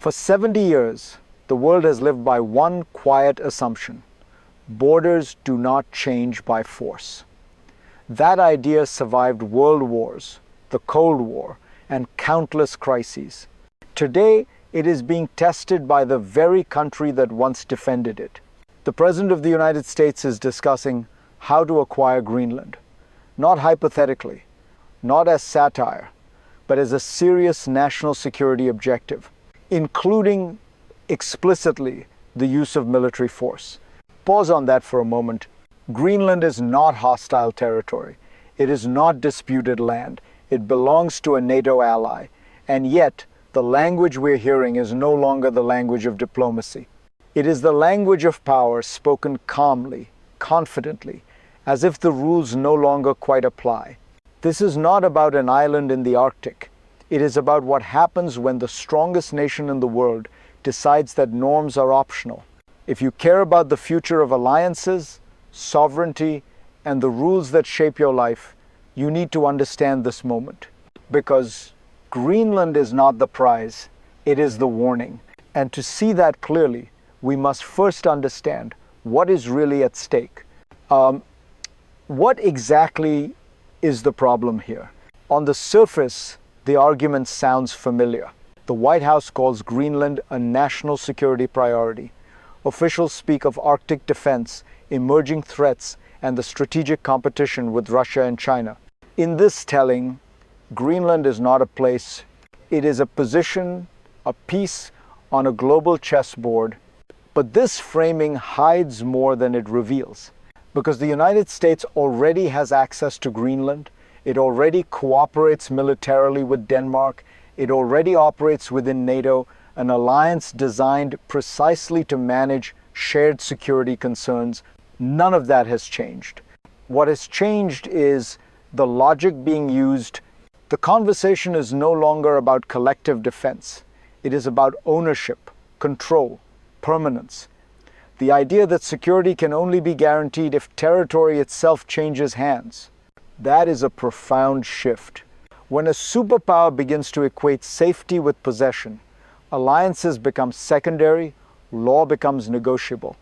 For 70 years, the world has lived by one quiet assumption: borders do not change by force. That idea survived world wars, the Cold War, and countless crises. Today, it is being tested by the very country that once defended it. The President of the United States is discussing how to acquire Greenland, not hypothetically, not as satire, but as a serious national security objective, including explicitly the use of military force. Pause on that for a moment. Greenland is not hostile territory. It is not disputed land. It belongs to a NATO ally. And yet, the language we're hearing is no longer the language of diplomacy. It is the language of power spoken calmly, confidently, as if the rules no longer quite apply. This is not about an island in the Arctic. It is about what happens when the strongest nation in the world decides that norms are optional. If you care about the future of alliances, sovereignty, and the rules that shape your life, you need to understand this moment. Because Greenland is not the prize, it is the warning. And to see that clearly, we must first understand what is really at stake. What exactly is the problem here? On the surface, the argument sounds familiar. The White House calls Greenland a national security priority. Officials speak of Arctic defense, emerging threats, and the strategic competition with Russia and China. In this telling, Greenland is not a place. It is a position, a piece on a global chessboard. But this framing hides more than it reveals. Because the United States already has access to Greenland, it already cooperates militarily with Denmark, it already operates within NATO, an alliance designed precisely to manage shared security concerns. None of that has changed. What has changed is the logic being used. The conversation is no longer about collective defense. It is about ownership, control, permanence. The idea that security can only be guaranteed if territory itself changes hands. That is a profound shift. When a superpower begins to equate safety with possession, alliances become secondary, law becomes negotiable,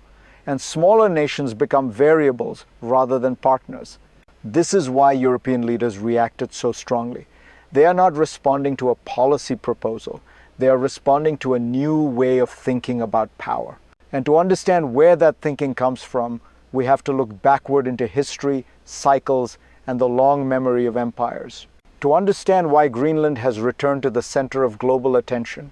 and smaller nations become variables rather than partners. This is why European leaders reacted so strongly. They are not responding to a policy proposal. They are responding to a new way of thinking about power. And to understand where that thinking comes from, we have to look backward into history, cycles, and the long memory of empires. To understand why Greenland has returned to the center of global attention,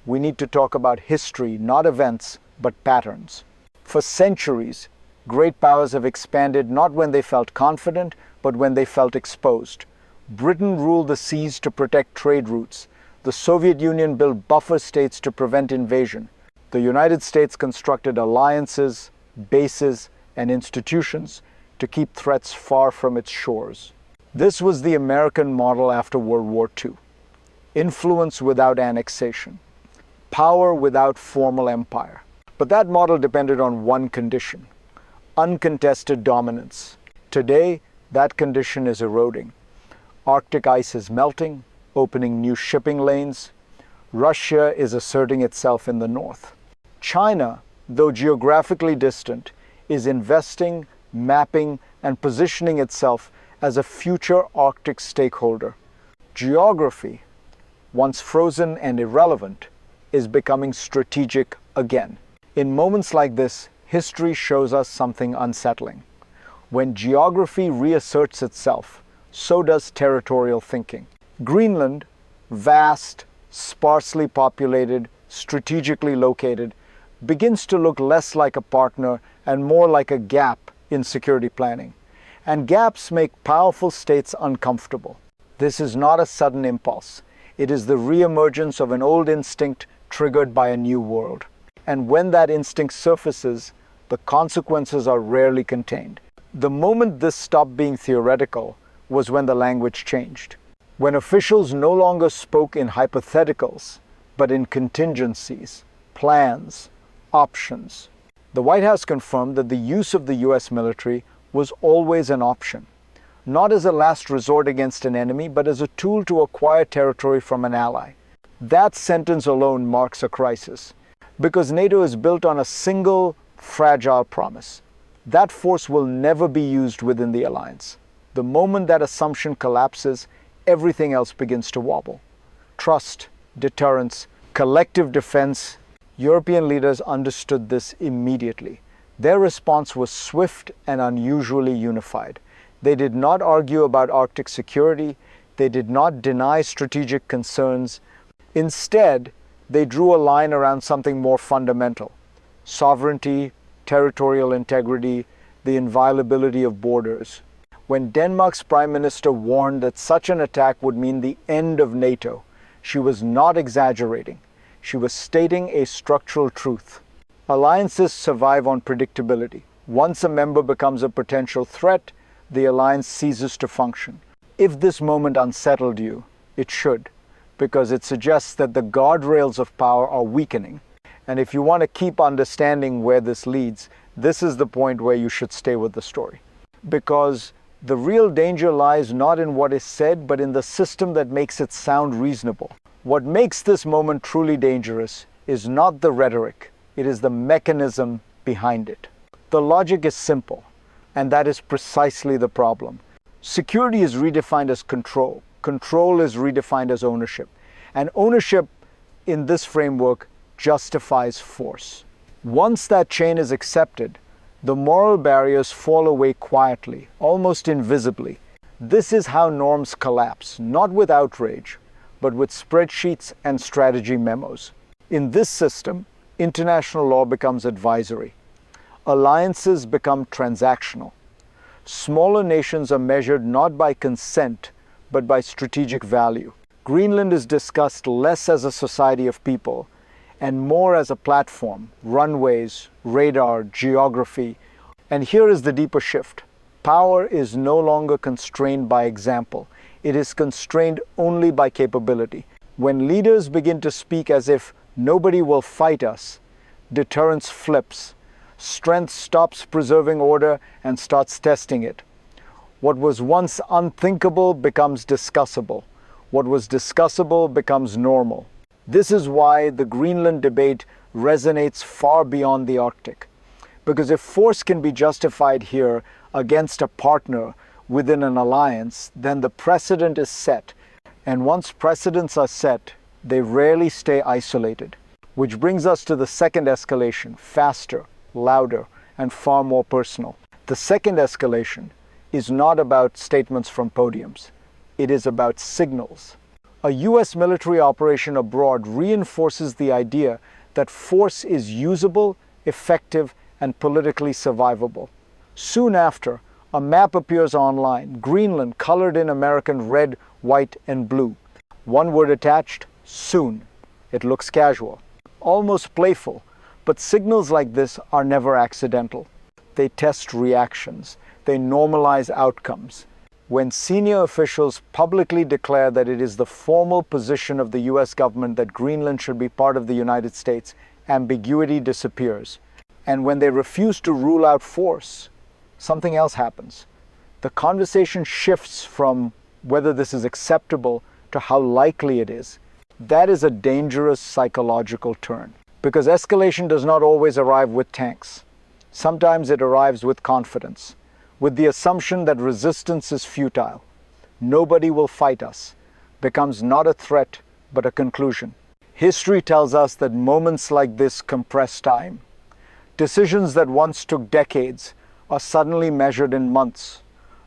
we need to talk about history, not events, but patterns. For centuries, great powers have expanded not when they felt confident, but when they felt exposed. Britain ruled the seas to protect trade routes. The Soviet Union built buffer states to prevent invasion. The United States constructed alliances, bases, and institutions to keep threats far from its shores. This was the American model after World War II. Influence without annexation. Power without formal empire. But that model depended on one condition: uncontested dominance. Today, that condition is eroding. Arctic ice is melting, opening new shipping lanes. Russia is asserting itself in the north. China, though geographically distant, is investing, mapping, and positioning itself as a future Arctic stakeholder. Geography, once frozen and irrelevant, is becoming strategic again. In moments like this, history shows us something unsettling. When geography reasserts itself, so does territorial thinking. Greenland, vast, sparsely populated, strategically located, begins to look less like a partner and more like a gap in security planning. And gaps make powerful states uncomfortable. This is not a sudden impulse. It is the reemergence of an old instinct triggered by a new world. And when that instinct surfaces, the consequences are rarely contained. The moment this stopped being theoretical was when the language changed. When officials no longer spoke in hypotheticals, but in contingencies, plans, options. The White House confirmed that the use of the US military was always an option, not as a last resort against an enemy, but as a tool to acquire territory from an ally. That sentence alone marks a crisis, because NATO is built on a single, fragile promise. That force will never be used within the alliance. The moment that assumption collapses, everything else begins to wobble. Trust, deterrence, collective defense. European leaders understood this immediately. Their response was swift and unusually unified. They did not argue about Arctic security. They did not deny strategic concerns. Instead, they drew a line around something more fundamental: sovereignty, territorial integrity, the inviolability of borders. When Denmark's Prime Minister warned that such an attack would mean the end of NATO, she was not exaggerating. She was stating a structural truth. Alliances survive on predictability. Once a member becomes a potential threat, the alliance ceases to function. If this moment unsettled you, it should, because it suggests that the guardrails of power are weakening. And if you want to keep understanding where this leads, this is the point where you should stay with the story. Because the real danger lies not in what is said, but in the system that makes it sound reasonable. What makes this moment truly dangerous is not the rhetoric, it is the mechanism behind it. The logic is simple, and that is precisely the problem. Security is redefined as control. Control is redefined as ownership. And ownership in this framework justifies force. Once that chain is accepted, the moral barriers fall away quietly, almost invisibly. This is how norms collapse, not with outrage, but with spreadsheets and strategy memos. In this system, international law becomes advisory. Alliances become transactional. Smaller nations are measured not by consent, but by strategic value. Greenland is discussed less as a society of people and more as a platform, runways, radar, geography. And here is the deeper shift. Power is no longer constrained by example. It is constrained only by capability. When leaders begin to speak as if nobody will fight us, deterrence flips. Strength stops preserving order and starts testing it. What was once unthinkable becomes discussable. What was discussable becomes normal. This is why the Greenland debate resonates far beyond the Arctic. Because if force can be justified here against a partner within an alliance, then the precedent is set. And once precedents are set, they rarely stay isolated. Which brings us to the second escalation, faster, louder, and far more personal. The second escalation is not about statements from podiums. It is about signals. A US military operation abroad reinforces the idea that force is usable, effective, and politically survivable. Soon after, a map appears online, Greenland colored in American red, white, and blue. One word attached, soon. It looks casual, almost playful, but signals like this are never accidental. They test reactions. They normalize outcomes. When senior officials publicly declare that it is the formal position of the US government that Greenland should be part of the United States, ambiguity disappears. And when they refuse to rule out force, something else happens. The conversation shifts from whether this is acceptable to how likely it is. That is a dangerous psychological turn, because escalation does not always arrive with tanks. Sometimes it arrives with confidence, with the assumption that resistance is futile. Nobody will fight us, becomes not a threat, but a conclusion. History tells us that moments like this compress time. Decisions that once took decades are suddenly measured in months.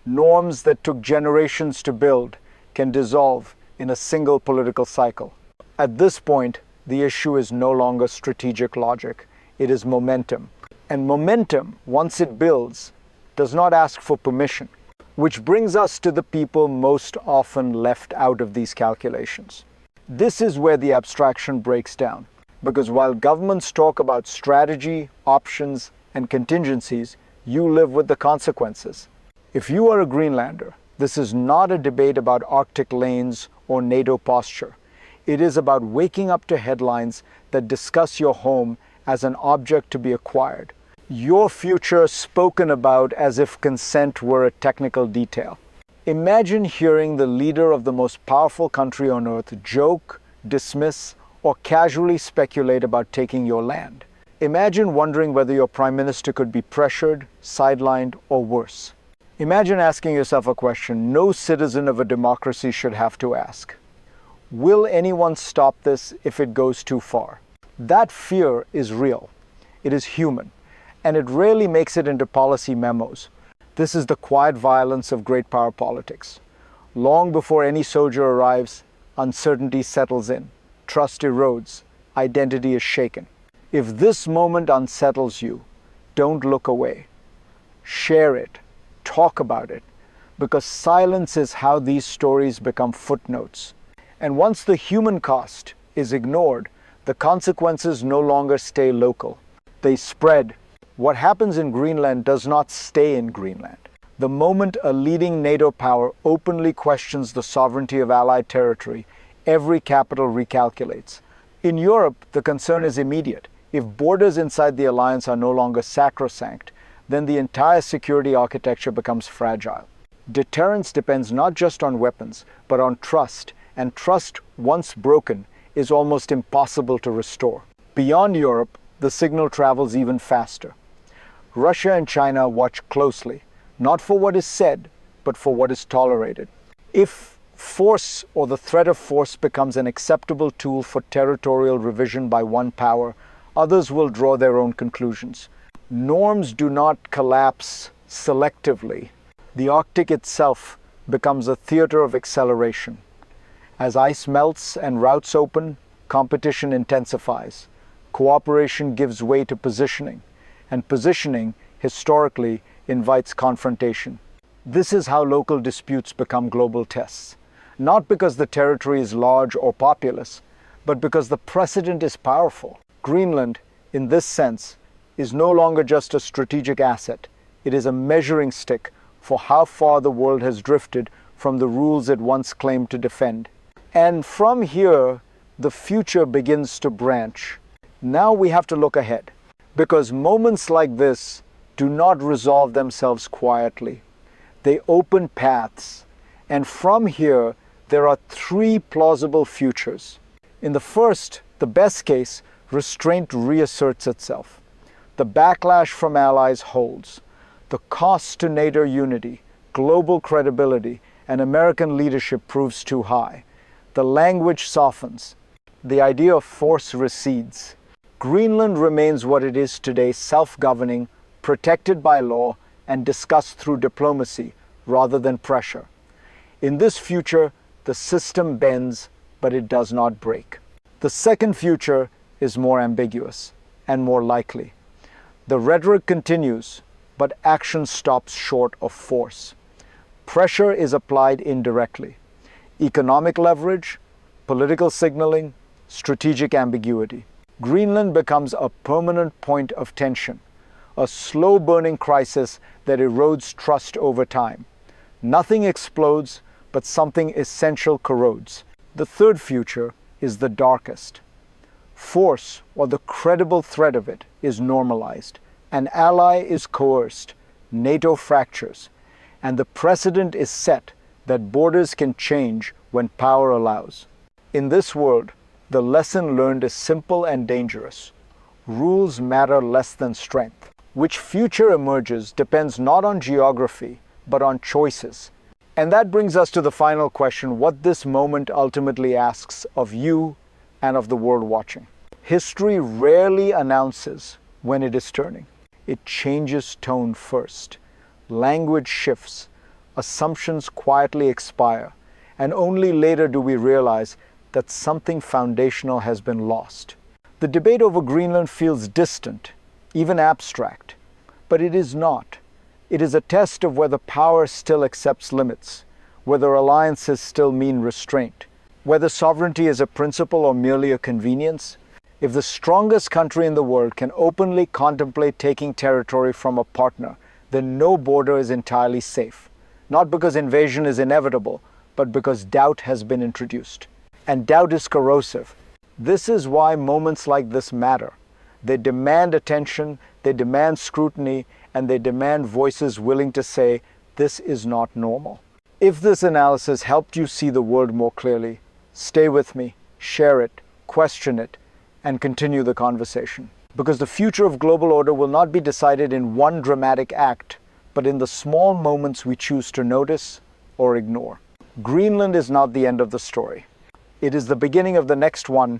Norms that took generations to build can dissolve in a single political cycle. At this point, the issue is no longer strategic logic. It is momentum. And momentum, once it builds, does not ask for permission. Which brings us to the people most often left out of these calculations. This is where the abstraction breaks down. Because while governments talk about strategy, options, and contingencies, you live with the consequences. If you are a Greenlander, this is not a debate about Arctic lanes or NATO posture. It is about waking up to headlines that discuss your home as an object to be acquired. Your future spoken about as if consent were a technical detail. Imagine hearing the leader of the most powerful country on earth joke dismiss, or casually speculate about taking your land. Imagine wondering whether your prime minister could be pressured, sidelined, or worse. Imagine asking yourself a question no citizen of a democracy should have to ask. Will anyone stop this if it goes too far? That fear is real. It is human, and it rarely makes it into policy memos. This is the quiet violence of great power politics. Long before any soldier arrives, uncertainty settles in, trust erodes, identity is shaken. If this moment unsettles you, don't look away. Share it, talk about it, because silence is how these stories become footnotes. And once the human cost is ignored, the consequences no longer stay local. They spread. What happens in Greenland does not stay in Greenland. The moment a leading NATO power openly questions the sovereignty of allied territory, every capital recalculates. In Europe, the concern is immediate. If borders inside the alliance are no longer sacrosanct, then the entire security architecture becomes fragile. Deterrence depends not just on weapons, but on trust, and trust, once broken, is almost impossible to restore. Beyond Europe, the signal travels even faster. Russia and China watch closely, not for what is said, but for what is tolerated. If force or the threat of force becomes an acceptable tool for territorial revision by one power, others will draw their own conclusions. Norms do not collapse selectively. The Arctic itself becomes a theater of acceleration. As ice melts and routes open, competition intensifies. Cooperation gives way to positioning, and positioning, historically, invites confrontation. This is how local disputes become global tests. Not because the territory is large or populous, but because the precedent is powerful. Greenland, in this sense, is no longer just a strategic asset. It is a measuring stick for how far the world has drifted from the rules it once claimed to defend. And from here, the future begins to branch. Now we have to look ahead, because moments like this do not resolve themselves quietly. They open paths, and from here, there are three plausible futures. In the first, the best case, restraint reasserts itself. The backlash from allies holds. The cost to NATO unity, global credibility, and American leadership proves too high. The language softens. The idea of force recedes. Greenland remains what it is today, self-governing, protected by law, and discussed through diplomacy rather than pressure. In this future, the system bends, but it does not break. The second future is more ambiguous and more likely. The rhetoric continues, but action stops short of force. Pressure is applied indirectly. Economic leverage, political signaling, strategic ambiguity. Greenland becomes a permanent point of tension, a slow-burning crisis that erodes trust over time. Nothing explodes, but something essential corrodes. The third future is the darkest. Force, or the credible threat of it, is normalized. An ally is coerced, NATO fractures, and the precedent is set that borders can change when power allows. In this world, the lesson learned is simple and dangerous. Rules matter less than strength. Which future emerges depends not on geography, but on choices. And that brings us to the final question, what this moment ultimately asks of you and of the world watching. History rarely announces when it is turning. It changes tone first. Language shifts. Assumptions quietly expire. And only later do we realize that something foundational has been lost. The debate over Greenland feels distant, even abstract. But it is not. It is a test of whether power still accepts limits, whether alliances still mean restraint, whether sovereignty is a principle or merely a convenience. If the strongest country in the world can openly contemplate taking territory from a partner, then no border is entirely safe. Not because invasion is inevitable, but because doubt has been introduced. And doubt is corrosive. This is why moments like this matter. They demand attention, they demand scrutiny, and they demand voices willing to say, this is not normal. If this analysis helped you see the world more clearly, stay with me, share it, question it, and continue the conversation. Because the future of global order will not be decided in one dramatic act, but in the small moments we choose to notice or ignore. Greenland is not the end of the story. It is the beginning of the next one